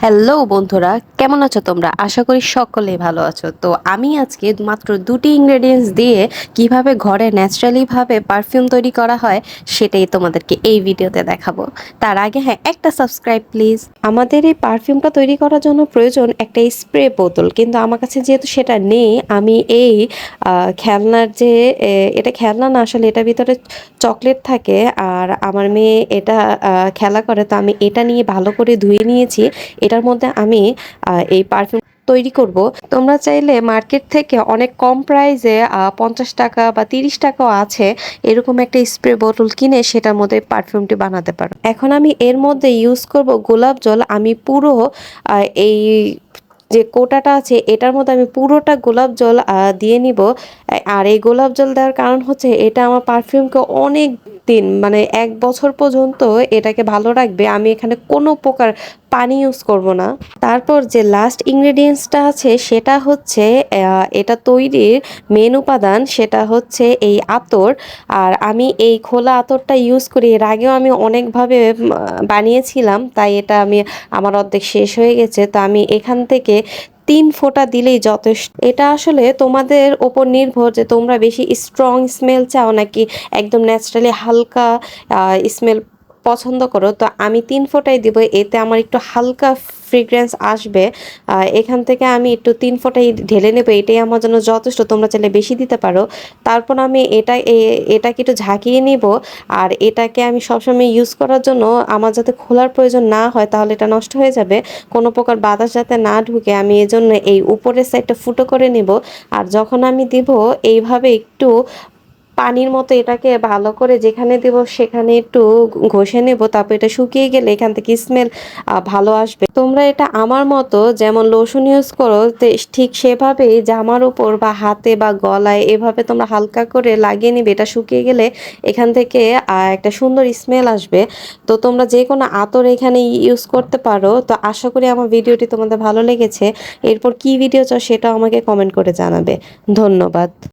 Hello বন্ধুরা, কেমন আছো তোমরা? আশা করি সকলেই ভালো আছো। তো আমি আজকে মাত্র দুটি ইনগ্রেডিয়েন্টস দিয়ে কিভাবে ঘরে ন্যাচারালি ভাবে পারফিউম তৈরি করা হয় সেটাই তোমাদেরকে এই ভিডিওতে দেখাবো। তার আগে হ্যাঁ, একটা সাবস্ক্রাইব প্লিজ। আমাদের এই পারফিউমটা তৈরি করার জন্য প্রয়োজন একটা স্প্রে বোতল, কিন্তু আমার কাছে যেহেতু সেটা নেই, আমি এই খেলনার যে এটা খেলনা না, আসলে এটার ভিতরে চকলেট থাকে আর আমার মেয়ে এটা খেলা করে, তো আমি এটা নিয়ে ভালো করে ধুয়ে নিয়েছি। এটার মধ্যে আমি এই পারফিউম তৈরি করব। তোমরা চাইলে মার্কেট থেকে অনেক কম প্রাইসে 50 টাকা বা 30 টাকাও আছে, এরকম একটা স্প্রে বোতল কিনে সেটার মধ্যে পারফিউমটি বানাতে পারো। এখন আমি এর মধ্যে ইউজ করব গোলাপ জল। আমি পুরো এই যে কোটাটা আছে এটার মধ্যে আমি পুরোটা গোলাপ জল দিয়ে নিব। আর এই গোলাপ জল দেওয়ার কারণ হচ্ছে এটা আমার পারফিউমকে অনেক দিন, মানে 1 বছর পর্যন্ত এটাকে ভালো রাখবে। আমি এখানে কোনো প্রকার পানি ইউজ করব না। তারপর যে লাস্ট ইনগ্রেডিয়েন্টসটা আছে সেটা হচ্ছে এটা তৈরির মেন উপাদান, সেটা হচ্ছে এই আতর। আর আমি এই খোলা আতরটা ইউজ করি। এর আগেও আমি অনেকভাবে বানিয়েছিলাম, তাই এটা আমার অর্ধেক শেষ হয়ে গেছে। তো আমি এখান থেকে 3 ফোঁটা দিলেই যথেষ্ট। এটা আসলে তোমাদের ওপর নির্ভর যে তোমরা বেশি স্ট্রং স্মেল চাও নাকি একদম ন্যাচারালি হালকা স্মেল পছন্দ করো। তো আমি 3 ফোঁটাই দিব, এতে আমার একটু হালকা ফ্রিগ্রেন্স আসবে। এখান থেকে আমি একটু 3 ফোঁটাই ঢেলে নেবো, এটাই আমার জন্য যথেষ্ট। তোমরা চাইলে বেশি দিতে পারো। তারপর আমি এটাকে একটু ঝাঁকিয়ে নিব। আর এটাকে আমি সবসময় ইউজ করার জন্য আমার যাতে খোলার প্রয়োজন না হয়, তাহলে এটা নষ্ট হয়ে যাবে, কোনো প্রকার বাতাস যাতে না ঢুকে, আমি এজন্য এই উপরের সাইডটা ফুটো করে নিব। আর যখন আমি দিব এইভাবে একটু পানির মতো এটাকে ভালো করে যেখানে দেব সেখানে একটু ঘষে নেব। তারপর এটা শুকিয়ে গেলে এখান থেকে স্মেল ভালো আসবে। তোমরা এটা আমার মতো যেমন লোশন ইউজ করো ঠিক সেভাবেই জামার উপর বা হাতে বা গলায় এভাবে তোমরা হালকা করে লাগিয়ে নিবে। এটা শুকিয়ে গেলে এখান থেকে একটা সুন্দর স্মেল আসবে। তো তোমরা যে কোনো আতর এখানে ইউজ করতে পারো। তো আশা করি আমার ভিডিওটি তোমাদের ভালো লেগেছে। এরপর কি ভিডিও চাও সেটাও আমাকে কমেন্ট করে জানাবে। ধন্যবাদ।